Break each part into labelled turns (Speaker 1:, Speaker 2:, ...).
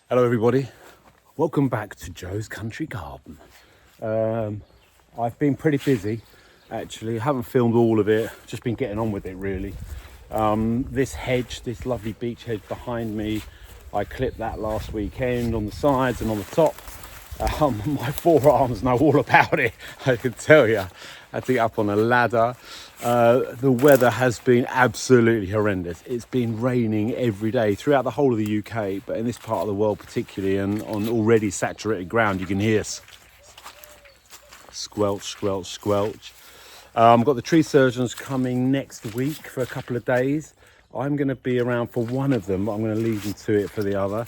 Speaker 1: Hello everybody, welcome back to Joe's Country Garden. I've been pretty busy actually, haven't filmed all of it, just been getting on with it really. This hedge, this lovely beech hedge behind me, I clipped that last weekend on the sides and on the top. My forearms know all about it, I can tell you. I had to get up on a ladder. The weather has been absolutely horrendous. It's been raining every day throughout the whole of the UK, but in this part of the world particularly, and on already saturated ground, you can hear squelch, squelch, squelch. I've got the tree surgeons coming next week for a couple of days. I'm going to be around for one of them, but I'm going to leave them to it for the other.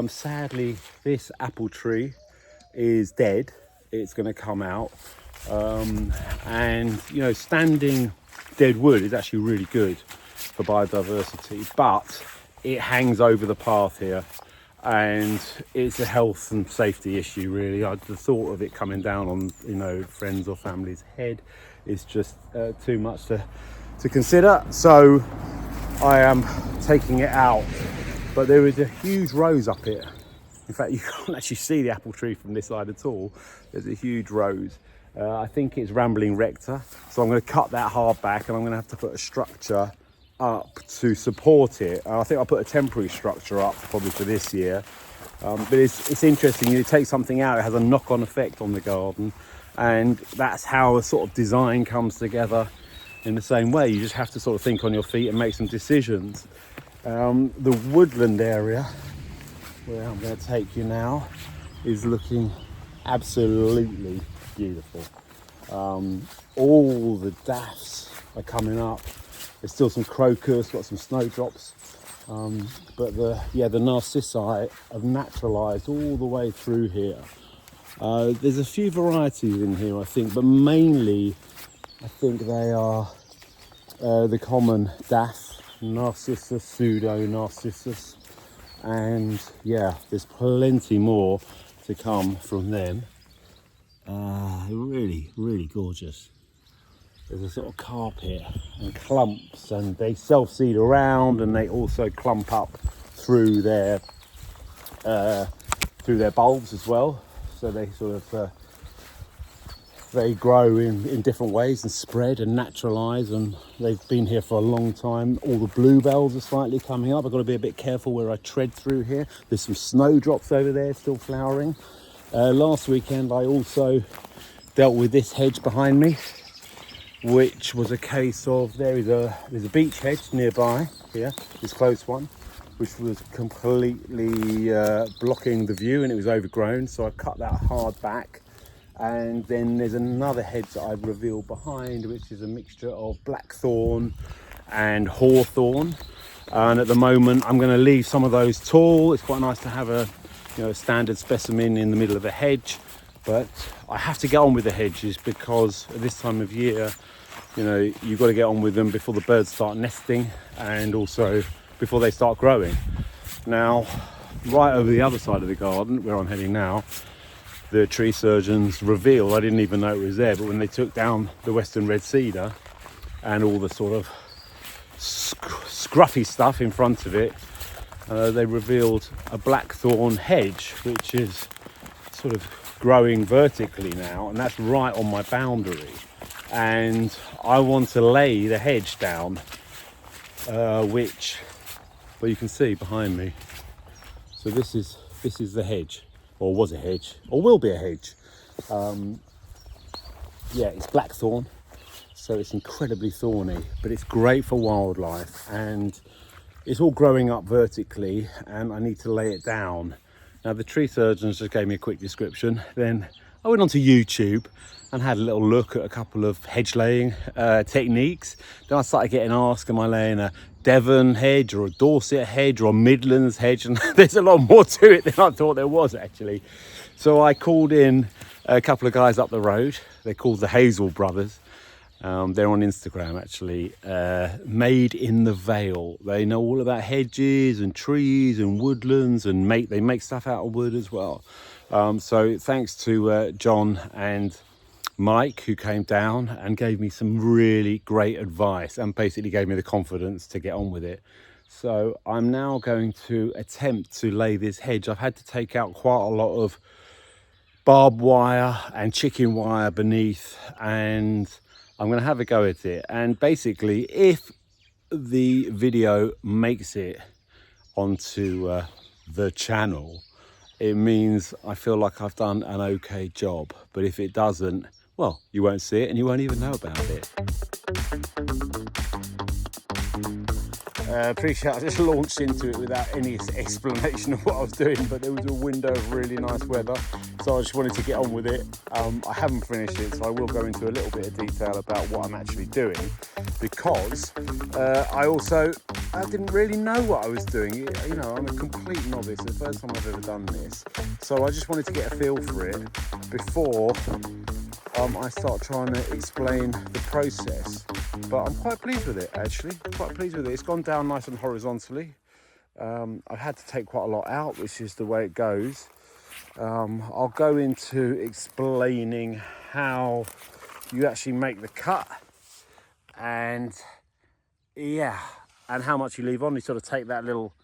Speaker 1: Sadly, this apple tree is dead. It's going to come out. And you know, standing dead wood is actually really good for biodiversity, but it hangs over the path here and it's a health and safety issue really. The thought of it coming down on, you know, friends or family's head is just too much to consider, so I am taking it out. But there is a huge rose up here. In fact, you can't actually see the apple tree from this side at all. There's a huge rose. I think it's rambling rector, so I'm going to cut that hard back and I'm going to have to put a structure up to support it. I think I'll put a temporary structure up probably for this year. But it's interesting, you take something out, it has a knock-on effect on the garden, and that's how a sort of design comes together in the same way. You just have to sort of think on your feet and make some decisions. The woodland area, where I'm going to take you now, is looking absolutely beautiful. All the daffs are coming up. There's still some crocus, got some snowdrops, but the narcissi have naturalised all the way through here. There's a few varieties in here, I think, but mainly I think they are the common daff, Narcissus, pseudo narcissus, and yeah, there's plenty more to come from them. Really, really gorgeous. There's a sort of carpet and clumps, and they self-seed around, and they also clump up through their bulbs as well. So they sort of they grow in different ways and spread and naturalise, and they've been here for a long time. All the bluebells are slightly coming up. I've got to be a bit careful where I tread through here. There's some snowdrops over there still flowering. Last weekend I also dealt with this hedge behind me, which was a case of there's a beech hedge nearby here, this close one, which was completely blocking the view, and it was overgrown, so I cut that hard back. And then there's another hedge that I've revealed behind, which is a mixture of blackthorn and hawthorn, and at the moment I'm going to leave some of those tall. It's quite nice to have a standard specimen in the middle of a hedge, but I have to get on with the hedges because at this time of year, you know, you've got to get on with them before the birds start nesting and also before they start growing. Now, right over the other side of the garden, where I'm heading now, the tree surgeons revealed, I didn't even know it was there, but when they took down the Western Red Cedar and all the sort of scruffy stuff in front of it, they revealed a blackthorn hedge, which is sort of growing vertically now, and that's right on my boundary. And I want to lay the hedge down, which, well, you can see behind me. So this is the hedge, or was a hedge, or will be a hedge. Yeah, it's blackthorn, so it's incredibly thorny, but it's great for wildlife, and it's all growing up vertically, and I need to lay it down. Now, the tree surgeons just gave me a quick description. Then I went onto YouTube and had a little look at a couple of hedge laying techniques. Then I started getting asked, am I laying a Devon hedge or a Dorset hedge or a Midlands hedge? And there's a lot more to it than I thought there was, actually. So I called in a couple of guys up the road. They're called the Hazel Brothers. They're on Instagram, actually. Made in the Vale. They know all about hedges and trees and woodlands, and they make stuff out of wood as well. So thanks to John and Mike, who came down and gave me some really great advice and basically gave me the confidence to get on with it. So I'm now going to attempt to lay this hedge. I've had to take out quite a lot of barbed wire and chicken wire beneath, and I'm going to have a go at it. And basically, if the video makes it onto the channel, it means I feel like I've done an okay job. But if it doesn't, well, you won't see it and you won't even know about it. Appreciate I just launched into it without any explanation of what I was doing, but there was a window of really nice weather, so I just wanted to get on with it. I haven't finished it, so I will go into a little bit of detail about what I'm actually doing, because I didn't really know what I was doing. You know, I'm a complete novice, the first time I've ever done this, so I just wanted to get a feel for it before I start trying to explain the process. But I'm quite pleased with it, actually. Quite pleased with it. It's gone down nice and horizontally. I've had to take quite a lot out, which is the way it goes. I'll go into explaining how you actually make the cut, and yeah, and how much you leave on. You sort of take that little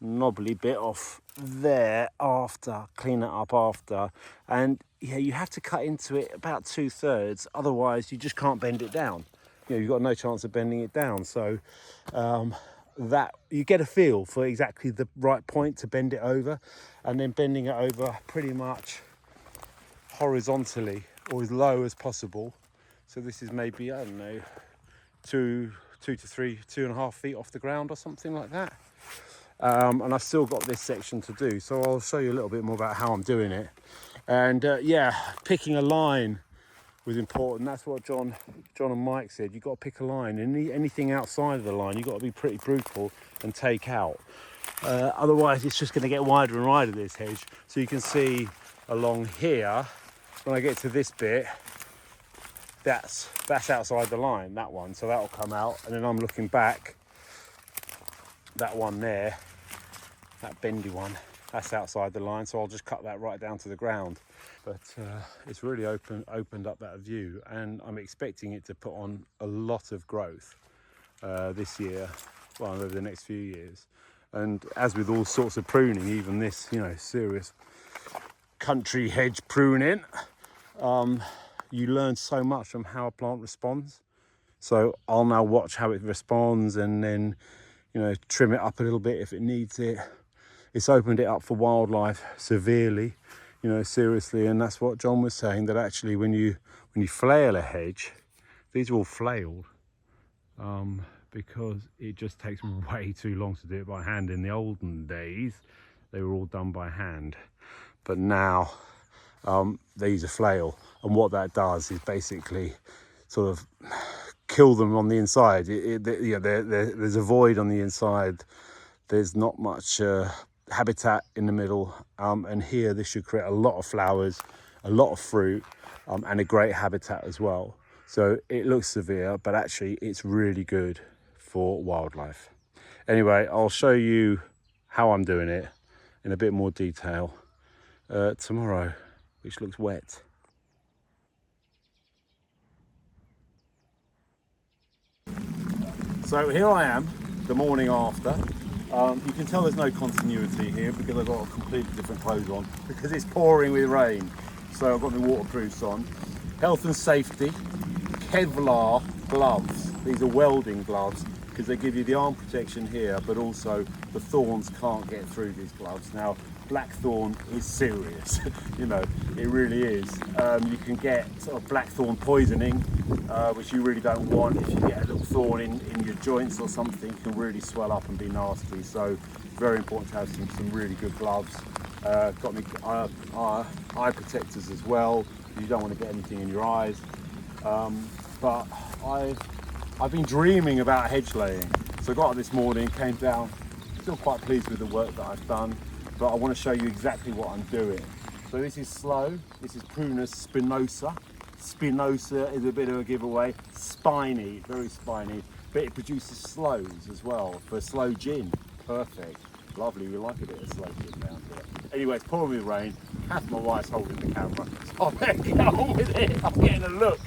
Speaker 1: knobbly bit off there after, clean it up after, and yeah, you have to cut into it about 2/3, otherwise you just can't bend it down. You know, you've got no chance of bending it down. So that you get a feel for exactly the right point to bend it over, and then bending it over pretty much horizontally or as low as possible. So this is maybe, I don't know, 2.5 feet off the ground or something like that. And I've still got this section to do, so I'll show you a little bit more about how I'm doing it. And yeah, picking a line was important. That's what John and Mike said. You've got to pick a line, and anything outside of the line you've got to be pretty brutal and take out. Otherwise it's just going to get wider and wider, this hedge. So you can see along here, when I get to this bit, that's outside the line, that one, so that'll come out. And then I'm looking back, that one there, that bendy one, that's outside the line, so I'll just cut that right down to the ground. But it's really opened up that view, and I'm expecting it to put on a lot of growth this year, well, over the next few years. And as with all sorts of pruning, even this, you know, serious country hedge pruning, you learn so much from how a plant responds. So I'll now watch how it responds, and then, you know, trim it up a little bit if it needs it. It's opened it up for wildlife severely, you know, seriously. And that's what John was saying, that actually when you flail a hedge, these are all flailed, because it just takes way too long to do it by hand. In the olden days, they were all done by hand, but now they use a flail. And what that does is basically sort of kill them on the inside. There's a void on the inside. There's not much habitat in the middle, and here this should create a lot of flowers, a lot of fruit, and a great habitat as well. So it looks severe, but actually it's really good for wildlife. Anyway, I'll show you how I'm doing it in a bit more detail tomorrow, which looks wet. So here I am, the morning after. You can tell there's no continuity here because I've got completely different clothes on because it's pouring with rain. So I've got my waterproofs on. Health and safety, Kevlar gloves. These are welding gloves because they give you the arm protection here, but also the thorns can't get through these gloves. Now, blackthorn is serious, you know, it really is. You can get sort of blackthorn poisoning, which you really don't want. If you get a little thorn in your joints or something, it can really swell up and be nasty. So very important to have some really good gloves. Got me eye protectors as well. You don't want to get anything in your eyes. But I've been dreaming about hedge laying. So I got up this morning, came down, still quite pleased with the work that I've done, but I want to show you exactly what I'm doing. So this is slow, this is Prunus spinosa. Spinosa is a bit of a giveaway, spiny, very spiny, but it produces sloes as well for slow gin. Perfect, lovely, we like a bit of slow gin down here. Anyway, it's pouring with rain, half my wife's holding the camera, so I better get on with it, I'm getting a look.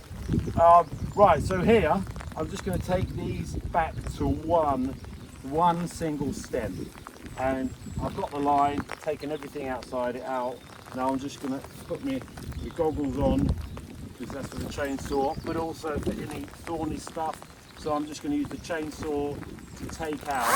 Speaker 1: Right, so here I'm just going to take these back to one single stem, and I've got the line, taken everything outside it out. Now I'm just going to put my goggles on, because that's for the chainsaw, but also for any thorny stuff. So I'm just going to use the chainsaw to take out.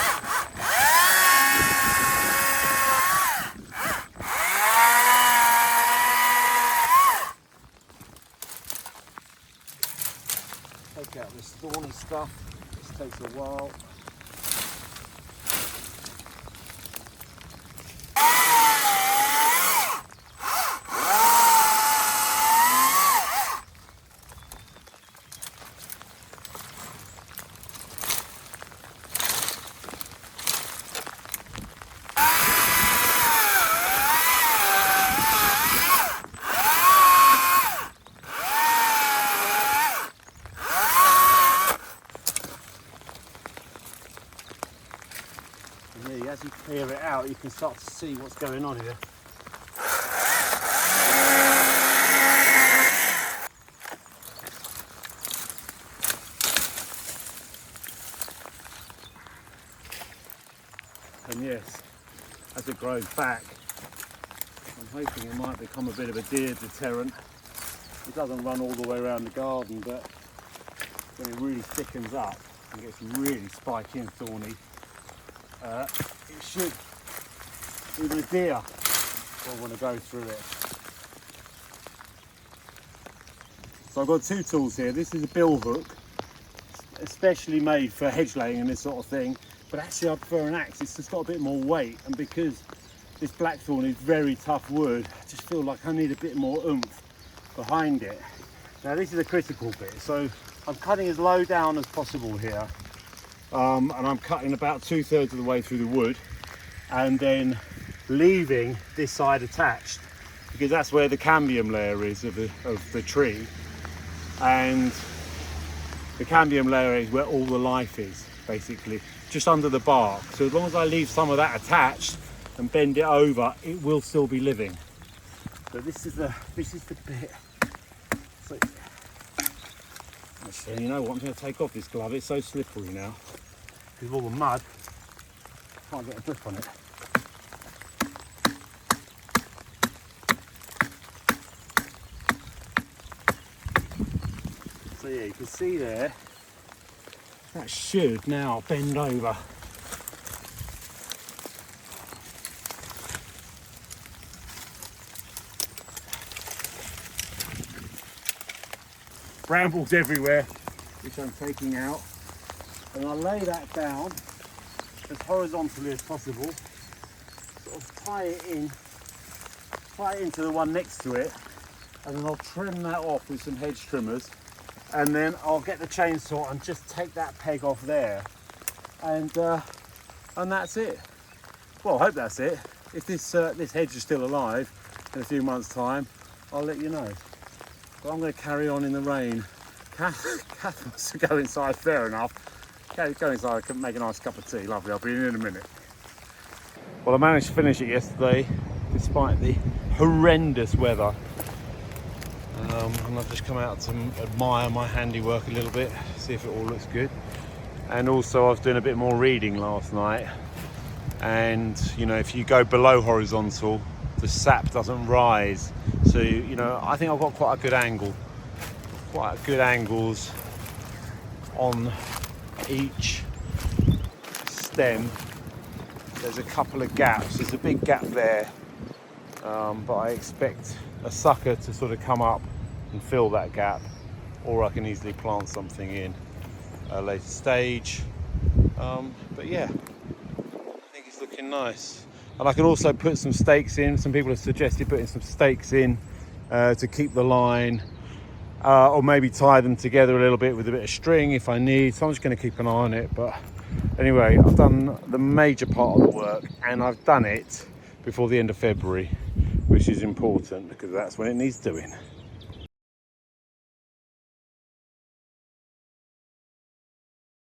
Speaker 1: Take out this thorny stuff. This takes a while. As you clear it out, you can start to see what's going on here. And yes, as it grows back, I'm hoping it might become a bit of a deer deterrent. It doesn't run all the way around the garden, but when it really thickens up and gets really spiky and thorny, it should, even a deer will want to go through it. So I've got two tools here. This is a bill hook, especially made for hedge laying and this sort of thing, but actually I prefer an axe. It's just got a bit more weight, and because this blackthorn is very tough wood, I just feel like I need a bit more oomph behind it. Now this is a critical bit, so I'm cutting as low down as possible here. And I'm cutting about 2/3 of the way through the wood, and then leaving this side attached, because that's where the cambium layer is of the tree, and the cambium layer is where all the life is, basically, just under the bark. So as long as I leave some of that attached and bend it over, it will still be living. But this is the bit. So, actually, you know what? I'm going to take off this glove. It's so slippery now because of all the mud. Can't get a grip on it. So yeah, you can see there, that should now bend over. Brambles everywhere, which I'm taking out, and I'll lay that down as horizontally as possible, sort of tie it into the one next to it, and then I'll trim that off with some hedge trimmers, and then I'll get the chainsaw and just take that peg off there, and that's it. Well, I hope that's it. If this hedge is still alive in a few months' time, I'll let you know. But I'm going to carry on in the rain. Kath wants to go inside, fair enough. Go inside, I can make a nice cup of tea. Lovely, I'll be in a minute. Well, I managed to finish it yesterday, despite the horrendous weather. And I've just come out to admire my handiwork a little bit, see if it all looks good. And also I was doing a bit more reading last night. And, you know, if you go below horizontal, the sap doesn't rise. So, you know, I think I've got quite a good angle. Quite good angles on each stem. There's a couple of gaps. There's a big gap there, but I expect a sucker to sort of come up and fill that gap, or I can easily plant something in a later stage. But yeah, I think it's looking nice. And I can also put some stakes in. Some people have suggested putting some stakes in to keep the line, or maybe tie them together a little bit with a bit of string if I need. So I'm just going to keep an eye on it. But anyway, I've done the major part of the work, and I've done it before the end of February, which is important because that's when it needs doing.